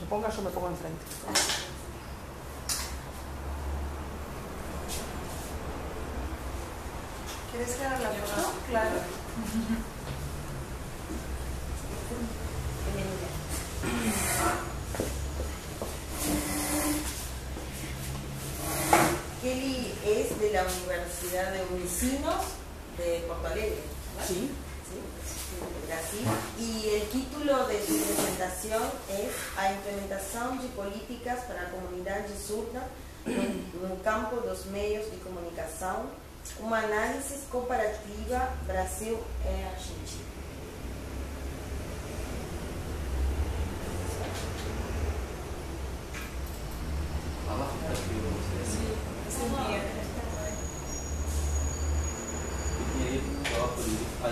ponga, yo me pongo enfrente. ¿Quieres que haga la foto? Claro. Kelly es de la Universidad de Unicinos de Porto Alegre, ¿verdad? Sí. De Brasil. Y el título de su presentación es A Implementação de Políticas para a Comunidade Surda no campo dos meios de comunicação, uma análise comparativa Brasil e Argentina.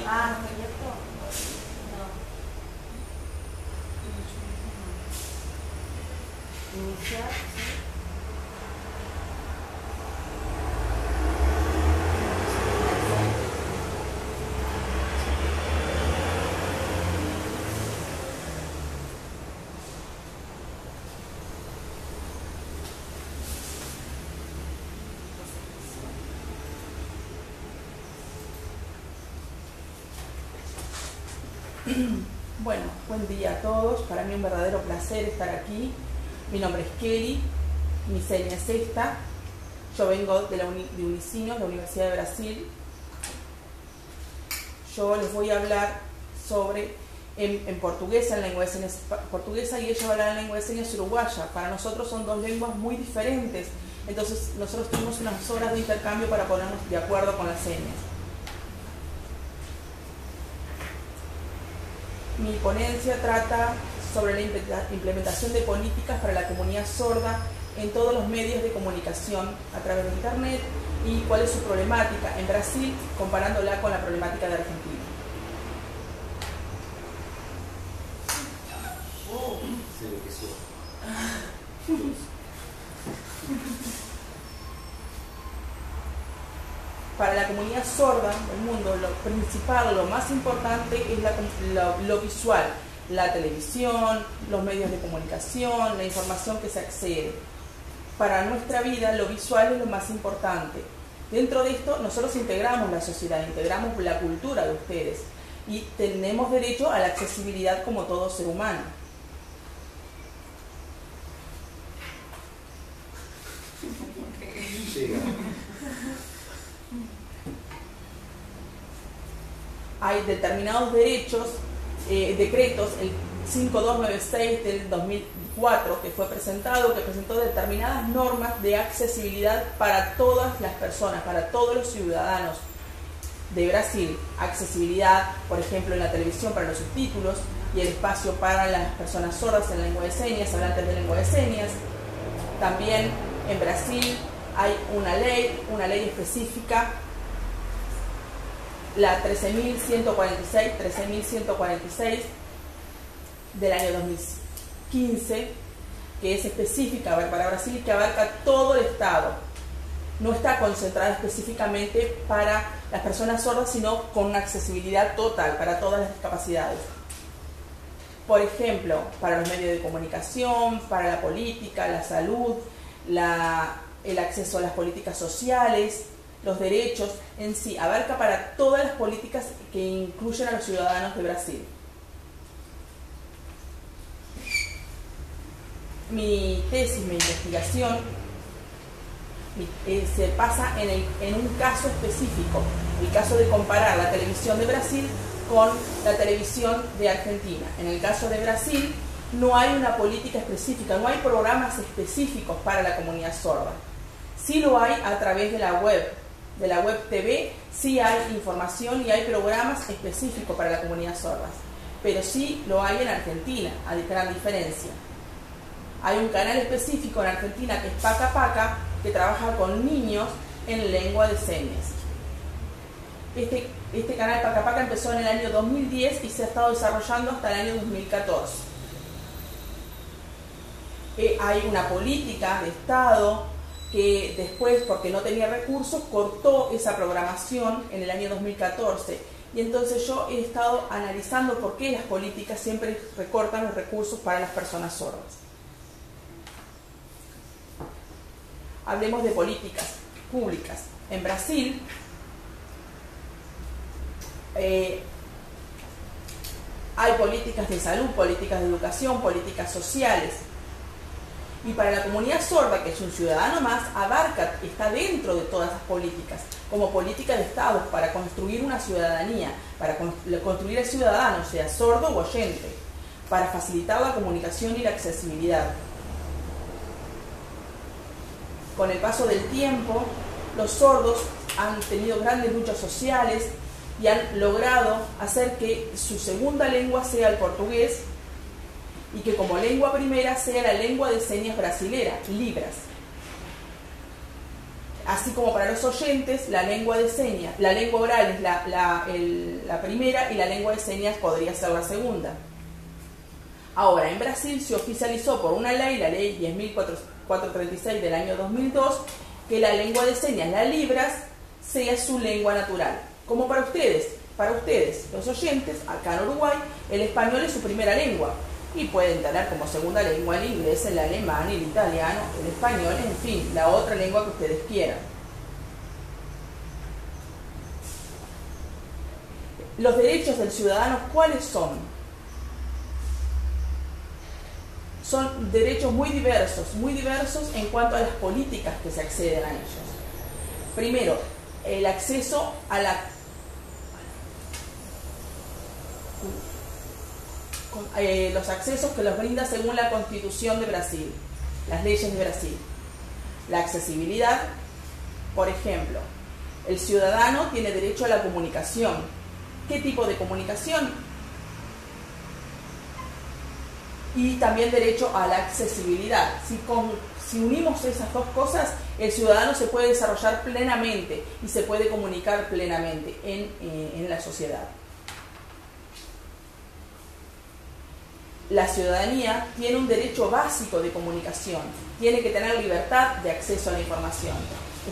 Ah, proyecto. No. Iniciar. Bueno, buen día a todos. Para mí un verdadero placer estar aquí. Mi nombre es Kelly, mi seña es esta. Yo vengo de Unicinos, la Universidad de Brasil. Yo les voy a hablar sobre, en portugués, en lengua de señas portuguesa, y ella va a hablar en lengua de señas uruguaya. Para nosotros son dos lenguas muy diferentes, entonces nosotros tuvimos unas horas de intercambio para ponernos de acuerdo con las señas. Mi ponencia trata sobre la implementación de políticas para la comunidad sorda en todos los medios de comunicación a través de Internet y cuál es su problemática en Brasil comparándola con la problemática de Argentina. Para la comunidad sorda del mundo, lo principal, lo más importante es lo visual, la televisión, los medios de comunicación, la información que se accede. Para nuestra vida, lo visual es lo más importante. Dentro de esto, nosotros integramos la sociedad, integramos la cultura de ustedes y tenemos derecho a la accesibilidad como todo ser humano. Hay determinados derechos, decretos, el 5296 del 2004 que fue presentado, que presentó determinadas normas de accesibilidad para todas las personas, para todos los ciudadanos de Brasil. Accesibilidad, por ejemplo, en la televisión para los subtítulos y el espacio para las personas sordas en lengua de señas, hablantes de lengua de señas. También en Brasil hay una ley específica, la 13.146 del año 2015, que es específica para Brasil, que abarca todo el Estado. No está concentrada específicamente para las personas sordas, sino con una accesibilidad total para todas las discapacidades. Por ejemplo, para los medios de comunicación, para la política, la salud, el acceso a las políticas sociales, los derechos en sí, abarca para todas las políticas que incluyen a los ciudadanos de Brasil. Mi tesis, mi investigación, se basa en un caso específico, el caso de comparar la televisión de Brasil con la televisión de Argentina. En el caso de Brasil no hay una política específica, no hay programas específicos para la comunidad sorda. Sí lo hay a través de la web TV, sí hay información y hay programas específicos para la comunidad sorda, pero sí lo hay en Argentina, a gran diferencia. Hay un canal específico en Argentina que es Paca Paca, que trabaja con niños en lengua de señas. Este canal Paca Paca empezó en el año 2010 y se ha estado desarrollando hasta el año 2014. Hay una política de Estado que después, porque no tenía recursos, cortó esa programación en el año 2014. Y entonces yo he estado analizando por qué las políticas siempre recortan los recursos para las personas sordas. hablemos de políticas públicas. En Brasil, hay políticas de salud, políticas de educación, políticas sociales. Y para la comunidad sorda, que es un ciudadano más, está dentro de todas esas políticas, como política de Estado, para construir una ciudadanía, para construir el ciudadano, sea sordo o oyente, para facilitar la comunicación y la accesibilidad. Con el paso del tiempo, los sordos han tenido grandes luchas sociales y han logrado hacer que su segunda lengua sea el portugués y que como lengua primera sea la lengua de señas brasilera, Libras. Así como para los oyentes, la lengua de señas, la lengua oral es la primera y la lengua de señas podría ser la segunda. Ahora, en Brasil se oficializó por una ley, la ley 10.436 del año 2002, que la lengua de señas, la Libras, sea su lengua natural. Como para ustedes, los oyentes, acá en Uruguay, el español es su primera lengua. Y pueden tener como segunda lengua el inglés, el alemán, el italiano, el español, en fin, la otra lengua que ustedes quieran. Los derechos del ciudadano, ¿cuáles son? Son derechos muy diversos en cuanto a las políticas que se acceden a ellos. Primero, el acceso a los accesos que los brinda según la Constitución de Brasil, las leyes de Brasil. La accesibilidad, por ejemplo, el ciudadano tiene derecho a la comunicación. ¿Qué tipo de comunicación? Y también derecho a la accesibilidad. Si unimos esas dos cosas, el ciudadano se puede desarrollar plenamente y se puede comunicar plenamente en la sociedad. La ciudadanía tiene un derecho básico de comunicación, tiene que tener libertad de acceso a la información.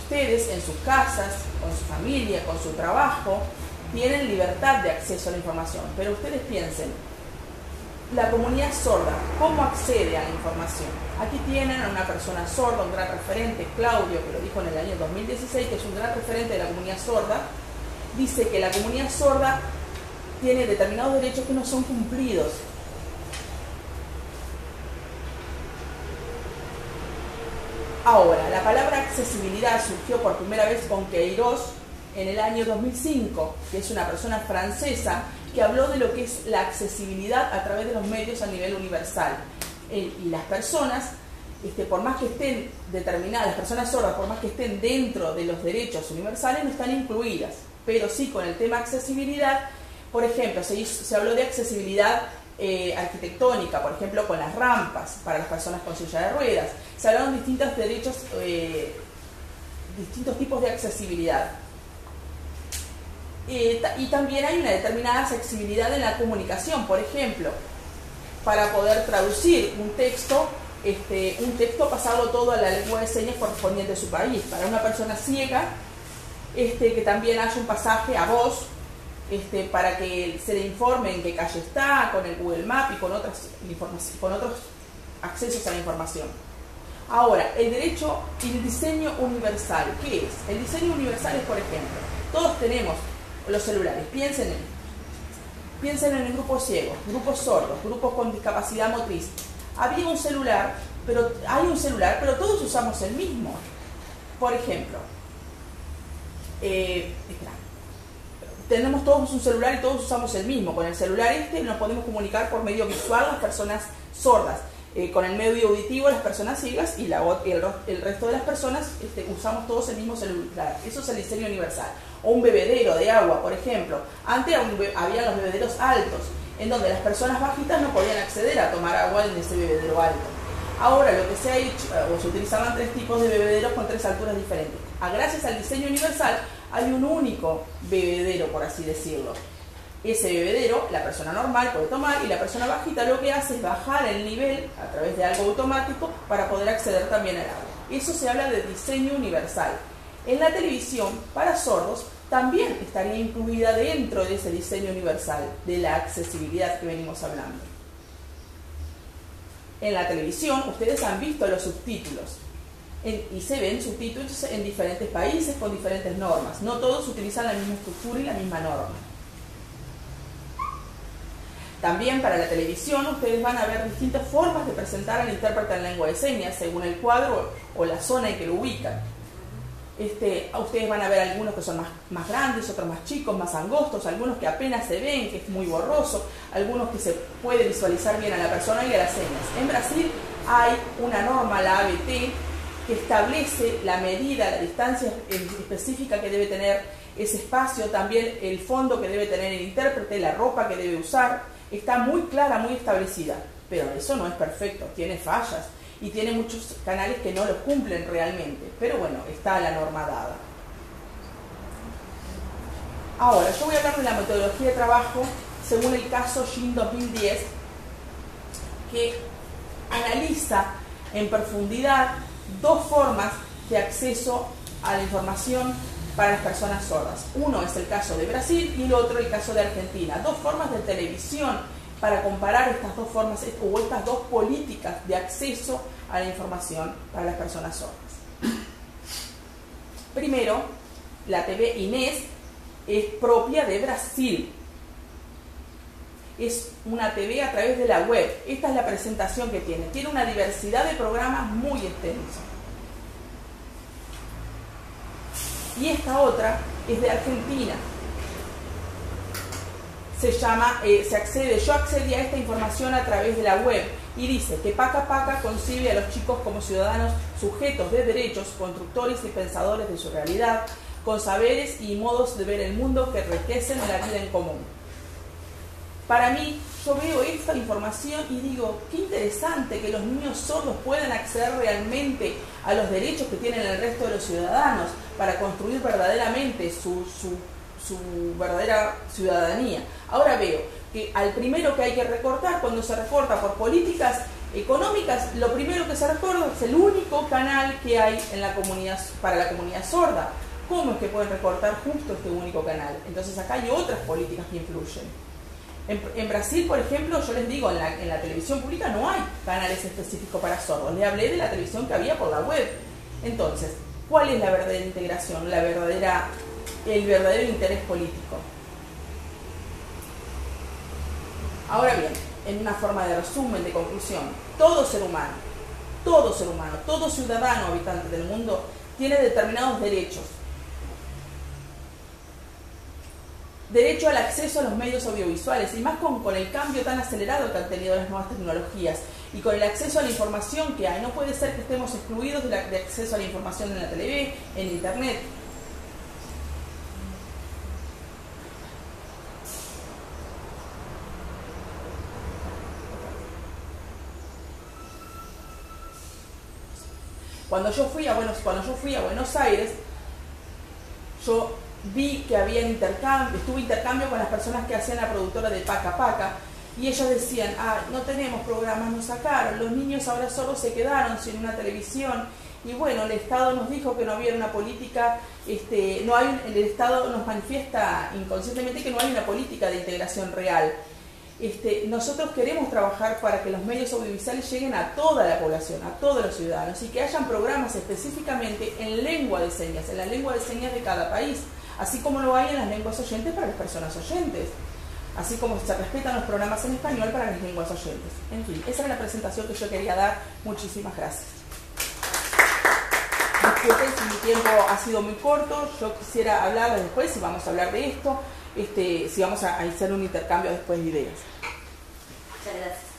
Ustedes en sus casas, con su familia, con su trabajo, tienen libertad de acceso a la información, pero ustedes piensen, la comunidad sorda, ¿cómo accede a la información? Aquí tienen a una persona sorda, un gran referente, Claudio, que lo dijo en el año 2016, que es un gran referente de la comunidad sorda, dice que la comunidad sorda tiene determinados derechos que no son cumplidos. Ahora, la palabra accesibilidad surgió por primera vez con Queiroz en el año 2005, que es una persona francesa que habló de lo que es la accesibilidad a través de los medios a nivel universal. Y las personas, por más que estén determinadas, las personas sordas, por más que estén dentro de los derechos universales, no están incluidas. Pero sí, con el tema accesibilidad, por ejemplo, se habló de accesibilidad arquitectónica, por ejemplo, con las rampas para las personas con silla de ruedas. Se hablaron de distintos derechos, distintos tipos de accesibilidad. Y también hay una determinada accesibilidad en la comunicación, por ejemplo, para poder traducir un texto pasarlo todo a la lengua de señas correspondiente a su país. Para una persona ciega, que también haya un pasaje a voz, para que se le informe en qué calle está, con el Google Maps y con otros accesos a la información. Ahora, el derecho y el diseño universal, ¿qué es? El diseño universal es, por ejemplo, todos tenemos los celulares, piensen en el grupo ciego, grupos sordos, grupos con discapacidad motriz. Hay un celular, pero todos usamos el mismo. Por ejemplo, tenemos todos un celular y todos usamos el mismo. Con el celular nos podemos comunicar por medio visual las personas sordas. Con el medio auditivo las personas ciegas y el resto de las personas usamos todos el mismo celular. Eso es el diseño universal. O un bebedero de agua, por ejemplo. Antes había los bebederos altos, en donde las personas bajitas no podían acceder a tomar agua en ese bebedero alto. Ahora lo que se ha hecho, se utilizaban 3 tipos de bebederos con 3 alturas diferentes. Gracias al diseño universal hay un único bebedero, por así decirlo. Ese bebedero, la persona normal puede tomar y la persona bajita lo que hace es bajar el nivel a través de algo automático para poder acceder también al agua. Eso se habla de diseño universal. En la televisión, para sordos, también estaría incluida dentro de ese diseño universal de la accesibilidad que venimos hablando. En la televisión, ustedes han visto los subtítulos. y se ven subtítulos en diferentes países con diferentes normas. No todos utilizan la misma estructura y la misma norma. También para la televisión ustedes van a ver distintas formas de presentar al intérprete en lengua de señas según el cuadro o la zona en que lo ubican. Ustedes van a ver algunos que son más grandes, otros más chicos, más angostos, algunos que apenas se ven, que es muy borroso, algunos que se puede visualizar bien a la persona y a las señas. En Brasil hay una norma, la ABT, que establece la medida, la distancia específica que debe tener ese espacio, también el fondo que debe tener el intérprete, la ropa que debe usar. Está muy clara, muy establecida, pero eso no es perfecto, tiene fallas y tiene muchos canales que no lo cumplen realmente, pero bueno, está la norma dada. Ahora, yo voy a hablar de la metodología de trabajo según el caso Shin 2010, que analiza en profundidad dos formas de acceso a la información para las personas sordas. Uno es el caso de Brasil y el otro el caso de Argentina. Dos formas de televisión para comparar estas dos formas o estas dos políticas de acceso a la información para las personas sordas. Primero, la TV Inés es propia de Brasil. Es una TV a través de la web. Esta es la presentación que tiene. Tiene una diversidad de programas muy extensa. Y esta otra es de Argentina. Yo accedí a esta información a través de la web y dice que Paca Paca concibe a los chicos como ciudadanos sujetos de derechos, constructores y pensadores de su realidad, con saberes y modos de ver el mundo que enriquecen la vida en común. Para mí, yo veo esta información y digo, qué interesante que los niños sordos puedan acceder realmente a los derechos que tienen el resto de los ciudadanos para construir verdaderamente su verdadera ciudadanía. Ahora veo que al primero que hay que recortar, cuando se recorta por políticas económicas, lo primero que se recorta es el único canal que hay en la comunidad, para la comunidad sorda. ¿Cómo es que pueden recortar justo este único canal? Entonces acá hay otras políticas que influyen. En Brasil, por ejemplo, yo les digo, en la televisión pública no hay canales específicos para sordos. Les hablé de la televisión que había por la web. Entonces, ¿cuál es la verdadera integración? El verdadero interés político. Ahora bien, en una forma de resumen, de conclusión, todo ser humano, todo ciudadano habitante del mundo tiene determinados derechos. Derecho al acceso a los medios audiovisuales, y más con el cambio tan acelerado que han tenido las nuevas tecnologías y con el acceso a la información que hay. No puede ser que estemos excluidos de acceso a la información en la TV, en internet. Cuando yo fui a Buenos Aires, yo vi que había estuve intercambio con las personas que hacían la productora de Paca Paca, y ellos decían, no tenemos programas, nos sacaron, los niños ahora solo se quedaron sin una televisión, y bueno, el Estado nos dijo que no había una política, el Estado nos manifiesta inconscientemente que no hay una política de integración real. Nosotros queremos trabajar para que los medios audiovisuales lleguen a toda la población, a todos los ciudadanos, y que hayan programas específicamente en lengua de señas, en la lengua de señas de cada país, así como lo hay en las lenguas oyentes para las personas oyentes, así como se respetan los programas en español para las lenguas oyentes. En fin, esa era la presentación que yo quería dar. Muchísimas gracias. Disculpen si mi tiempo ha sido muy corto. Yo quisiera hablar después, si vamos a hablar de esto, si vamos a hacer un intercambio después de ideas. Muchas gracias.